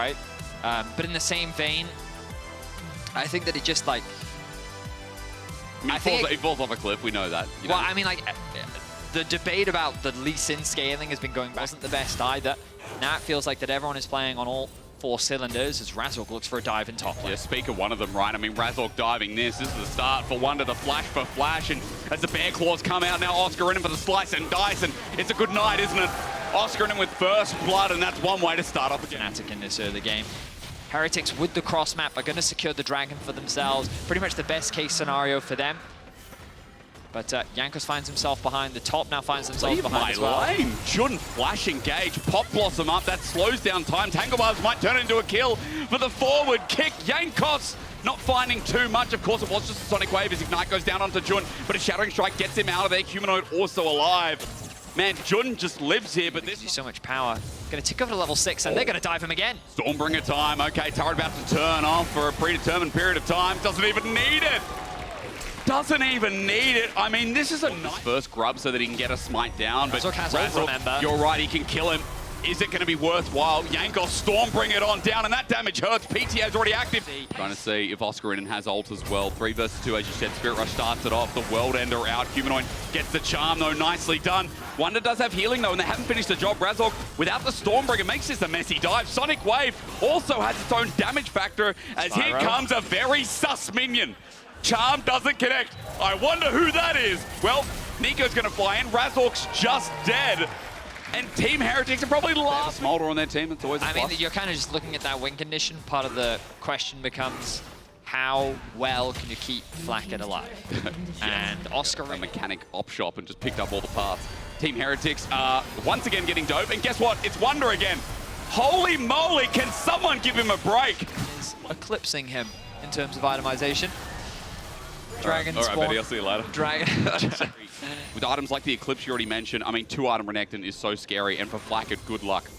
right? But in the same vein, I think that it just like... He falls off a cliff, we know that. Well, I mean, like, the debate about the Lee Sin scaling has been going back. Wasn't the best either. Now it feels like that everyone is playing on all 4 cylinders as Razork looks for a dive in top lane. Yeah, speak of one of them, right? I mean, Razork diving this is the start for Wonder, the flash for Flash, and as the Bear Claws come out now, Oscar in for the slice and dice, and it's a good night, isn't it? Oscar in with first blood, and that's one way to start off again. Fnatic in this early game. Heretics with the cross map are going to secure the dragon for themselves. Pretty much the best case scenario for them. But Jankos finds himself behind. The top now finds themselves behind as well. Lane. Shouldn't flash engage. Pop Blossom up. That slows down time. Tangle Barbs might turn into a kill for the forward kick. Jankos not finding too much. Of course, it was just a Sonic Wave as Ignite goes down onto Jun, but a Shattering Strike gets him out of there. Humanoid also alive. Man, Jun just lives here, but this is so much power. Going to tick over to level 6, and they're going to dive him again. Stormbringer time. Okay, turret about to turn off for a predetermined period of time. Doesn't even need it. Doesn't even need it. I mean, this is a nice first grub so that he can get a smite down. But Razork, remember. You're right, he can kill him. Is it going to be worthwhile? Jankos Storm bring it on down, and that damage hurts. PTA is already active. Trying to see if Oscar in has ult as well. 3 versus 2, as you said. Spirit Rush starts it off. The World Ender out. Humanoid gets the charm, though. Nicely done. Wonder does have healing, though, and they haven't finished the job. Razork, without the Stormbringer, makes this a messy dive. Sonic Wave also has its own damage factor, as here comes a very sus minion. Charm doesn't connect. I wonder who that is. Well, Nico's going to fly in. Razork's just dead. And Team Heretics are probably last. Smolder on their team, it's always a plus. I mean, you're kind of just looking at that win condition. Part of the question becomes, how well can you keep Flacket alive? And Oscar... A mechanic op shop and just picked up all the parts. Team Heretics are once again getting dope. And guess what? It's Wonder again. Holy moly, can someone give him a break? Is eclipsing him in terms of itemization. Dragon All right, Betty, I'll see you later. Dragon. With items like the Eclipse you already mentioned, I mean, 2-item Renekton is so scary, and for Flacket, good luck.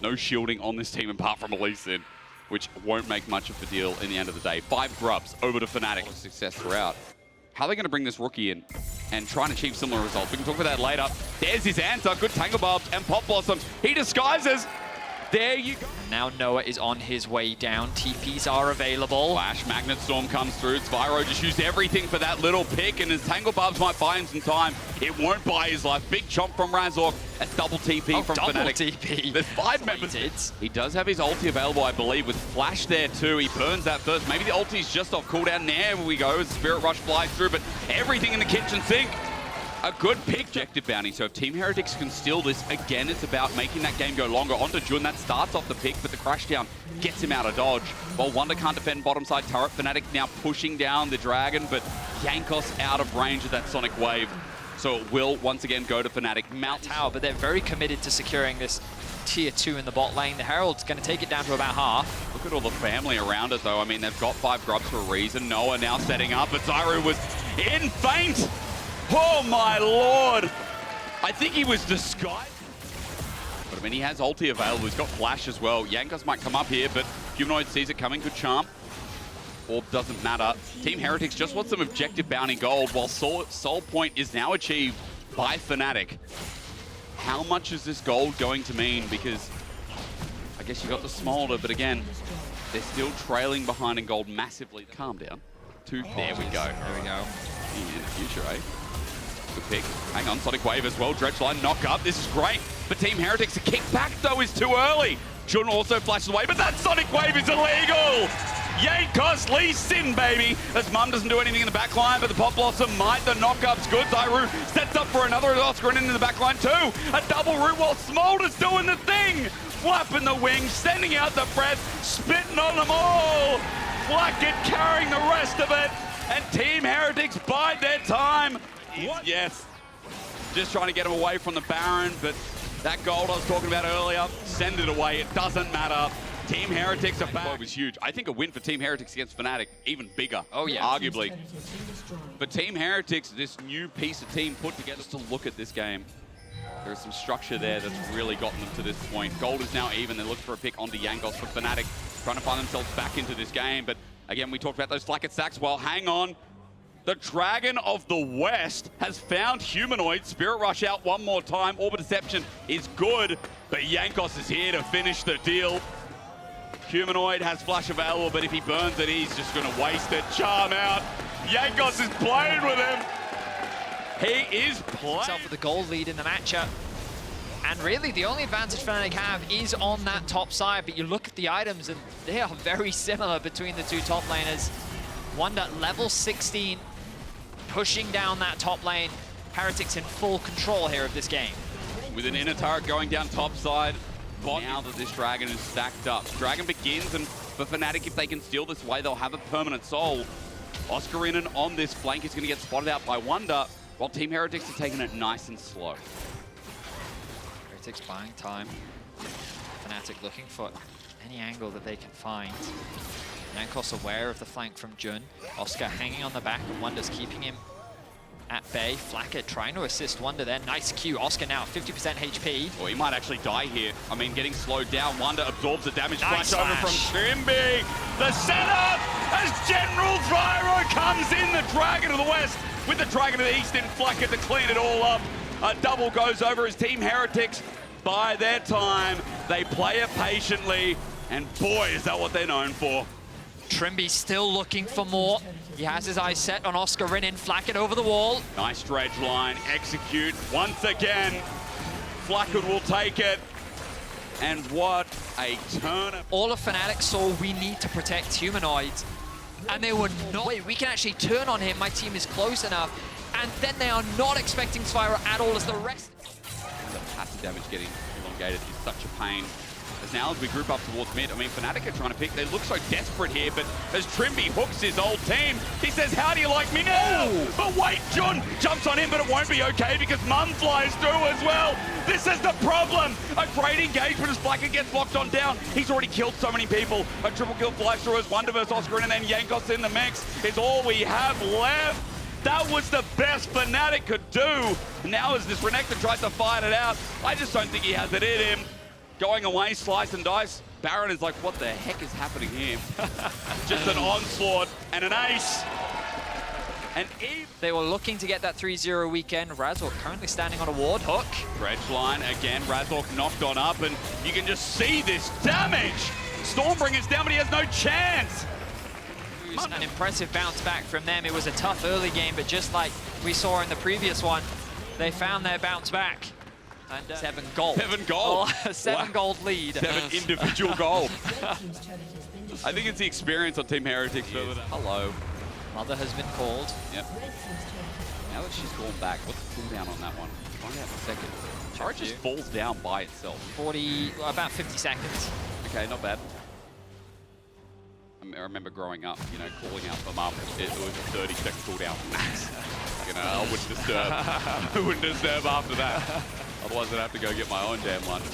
No shielding on this team apart from a Lee Sin, which won't make much of a deal in the end of the day. 5 grubs over to Fnatic. Success throughout. How are they going to bring this rookie in and try and achieve similar results? We can talk about that later. There's his answer. Good Tangle Barbs and Pop Blossom. He disguises. There you go. Now Noah is on his way down. TPs are available. Flash, Magnet Storm comes through. Spyro just used everything for that little pick, and his Tangle Barbs might buy him some time. It won't buy his life. Big chomp from Razork. A double TP from double Fnatic. TP. There's 5 members. He does have his ulti available, I believe, with Flash there too. He burns that first. Maybe the ulti's just off cooldown. There we go. Spirit Rush flies through, but everything in the kitchen sink. A good pick. Objective bounty, so if Team Heretics can steal this, again, it's about making that game go longer. Onto Jun, that starts off the pick, but the crash down gets him out of dodge. While Wonder can't defend bottom side turret, Fnatic now pushing down the Dragon, but Jankos out of range of that Sonic Wave. So it will once again go to Fnatic. Mount Tower, but they're very committed to securing this tier 2 in the bot lane. The Herald's going to take it down to about half. Look at all the family around it, though. I mean, they've got 5 grubs for a reason. Noah now setting up, but Zyru was in feint. Oh my lord! I think he was disguised. But I mean, he has ulti available. He's got flash as well. Jankos might come up here, but Humanoid sees it coming. Good charm. Orb doesn't matter. Team Heretics just want some objective bounty gold, while Soul Point is now achieved by Fnatic. How much is this gold going to mean? Because I guess you got the Smolder, but again, they're still trailing behind in gold massively. Calm down. There we go. There we go. In the future, eh? Good pick. Hang on, Sonic Wave as well. Dredge line knock up. This is great. But Team Heretics, the kick back though is too early. Jun also flashes away, but that Sonic Wave is illegal! Jankos Lee Sin, baby! As Mum doesn't do anything in the back line, but the Pop Blossom might. The knockup's good. Zyru sets up for another Oscar and in the back line too. A double root while Smolder's doing the thing! Flapping the wings, sending out the breath, spitting on them all! Flacket carrying the rest of it, and Team Heretics bide their time. What? Yes. Just trying to get him away from the Baron, but that gold I was talking about earlier, send it away. It doesn't matter. Team Heretics are back. It was huge. I think a win for Team Heretics against Fnatic, even bigger. Oh, yeah. Arguably. But Team Heretics, this new piece of team put together to look at this game. There is some structure there that's really gotten them to this point. Gold is now even. They're looking for a pick onto Jankos for Fnatic, trying to find themselves back into this game. But again, we talked about those Flacket stacks. Well, hang on. The Dragon of the West has found Humanoid. Spirit Rush out one more time. Orbit Deception is good, but Jankos is here to finish the deal. Humanoid has flash available, but if he burns it, he's just going to waste it. Charm out. Jankos is playing with him. He is playing. Himself with the gold lead in the matchup. And really, the only advantage Fnatic have is on that top side. But you look at the items, and they are very similar between the two top laners. Wonder level 16, pushing down that top lane. Heretics in full control here of this game. With an inner turret going down top side. Now that this Dragon is stacked up. Dragon begins, and for Fnatic, if they can steal this way, they'll have a permanent soul. Oscarinen on this flank is going to get spotted out by Wonder, while Team Heretics are taking it nice and slow. Heretics buying time. Fnatic looking for any angle that they can find. Jankos aware of the flank from Jun. Oscar hanging on the back, and Wonder's keeping him at bay. Flacket trying to assist Wonder there. Nice Q. Oscar now 50% HP. Well, he might actually die here. I mean, getting slowed down. Wonder absorbs the damage. Nice Flash over from Trimby. The setup as General Zyro comes in. The Dragon of the West with the Dragon of the East in Flacket to clean it all up. A double goes over as Team Heretics buy their time. They play it patiently. And boy, is that what they're known for. Trimby still looking for more. He has his eyes set on Oscarinen. Flacket over the wall. Nice dredge line. Execute once again. Flacket will take it. And what a turn. All of Fnatic saw we need to protect humanoids. And they were not. Wait, we can actually turn on him. My team is close enough. And then they are not expecting Spyro at all as the rest. The passive damage getting elongated is such a pain. As now as we group up towards mid, I mean, Fnatic are trying to pick. They look so desperate here, but as Trimby hooks his old team, he says, how do you like me now? But wait, Jun jumps on him, but it won't be okay because Mum flies through as well. This is the problem. A great engagement as Flacker gets locked on down. He's already killed so many people. A triple kill flies through as Wonder vs. Oscarinen, and then Jankos in the mix is all we have left. That was the best Fnatic could do. Now as this Renekton tries to fight it out, I just don't think he has it in him. Going away, slice and dice. Baron is like, what the heck is happening here? Just an onslaught and an ace. And they were looking to get that 3-0 weekend. Razork currently standing on a ward hook. Dredge line again. Razork knocked on up, and you can just see this damage. Stormbringer's down, but he has no chance. An impressive bounce back from them. It was a tough early game, but just like we saw in the previous one, they found their bounce back. And 7 gold. 7 gold. Oh, 7 gold lead. 7 individual gold. I think it's the experience on Team Heretics. Hello. Mother has been called. Yep. Now that she's gone back, what's the cooldown on that one? Find out in a second. Turret just falls down by itself. About 50 seconds. Okay, not bad. I remember growing up, you know, calling out for Mum. It was a 30-second cooldown max. You know, I wouldn't disturb. I wouldn't disturb after that. Otherwise, I'd have to go get my own damn lunch.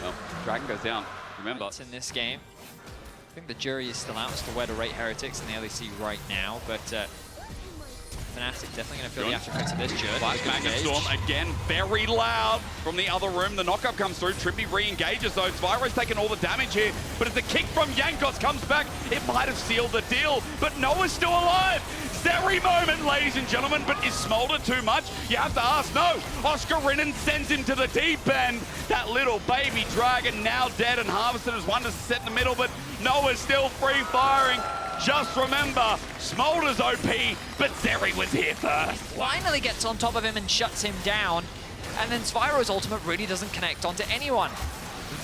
Well, Dragon goes down. Remember. It's in this game. I think the jury is still out as to where to rate Heretics in the LEC right now, but Fnatic definitely going to feel the aftereffects of this Jerd. Flash Magnet Storm again, very loud from the other room. The knockup comes through. Trimby re-engages though. Spyro's taking all the damage here, but as the kick from Jankos comes back, it might have sealed the deal, but Noah's still alive. Zeri moment, ladies and gentlemen, but is Smolder too much? You have to ask. No, Oscarinen sends him to the deep end. That little baby dragon now dead and harvested as Wonder's set in the middle, but Noah's still free firing. Just remember, Smolder's OP, but Zeri was here first. Finally gets on top of him and shuts him down. And then Spyro's ultimate really doesn't connect onto anyone.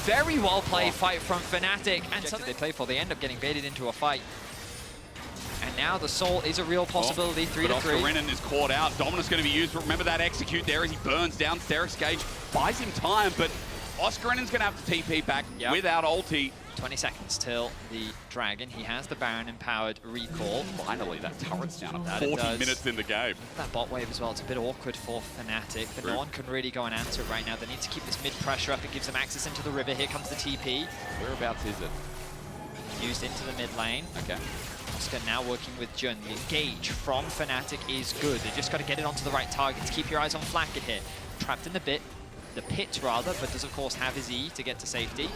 Very well played fight from Fnatic. And something they play for, they end up getting baited into a fight. And now the Soul is a real possibility, 3-3. Oscarinen is caught out. Dominus going to be used, but remember that execute there as he burns down. Sterak's Gage buys him time, but Oscarinen's going to have to TP back without ulti. 20 seconds till the Dragon. He has the Baron empowered recall. Finally, that turret's down at 40 minutes in the game. That bot wave as well, it's a bit awkward for Fnatic, but no one can really go and answer it right now. They need to keep this mid pressure up. It gives them access into the river. Here comes the TP. Whereabouts is it? Used into the mid lane. Okay. Oscar now working with Jun. The engage from Fnatic is good. They just got to get it onto the right targets. Keep your eyes on Flacket here. Trapped in the pit rather, but does of course have his E to get to safety.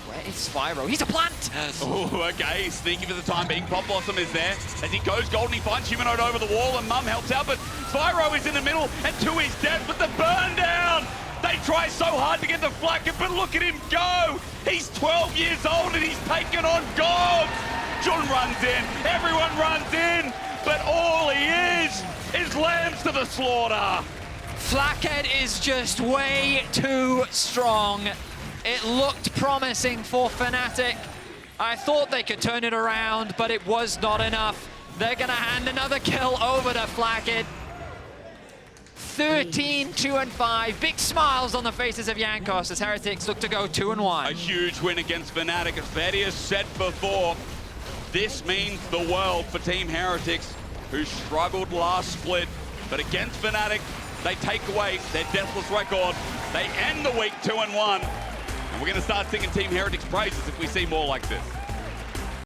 Where is Spyro? He's a plant! Oh, okay, sneaky for the time being. Pop Blossom is there. As he goes golden, he finds Humanoid over the wall, and Mum helps out, but Spyro is in the middle, and to his death with the burn down! They tries so hard to get the Flacket, but look at him go. He's 12 years old and he's taken on gods. Jun runs in, everyone runs in, but all he is lambs to the slaughter. Flacket is just way too strong. It looked promising for Fnatic. I thought they could turn it around, but it was not enough. They're gonna hand another kill over to Flacket. 13-2-5. Big smiles on the faces of Jankos as Heretics look to go 2-1. A huge win against Fnatic. As Betty has said before, this means the world for Team Heretics, who struggled last split. But against Fnatic, they take away their deathless record. They end the week 2-1. And we're going to start singing Team Heretics praises if we see more like this.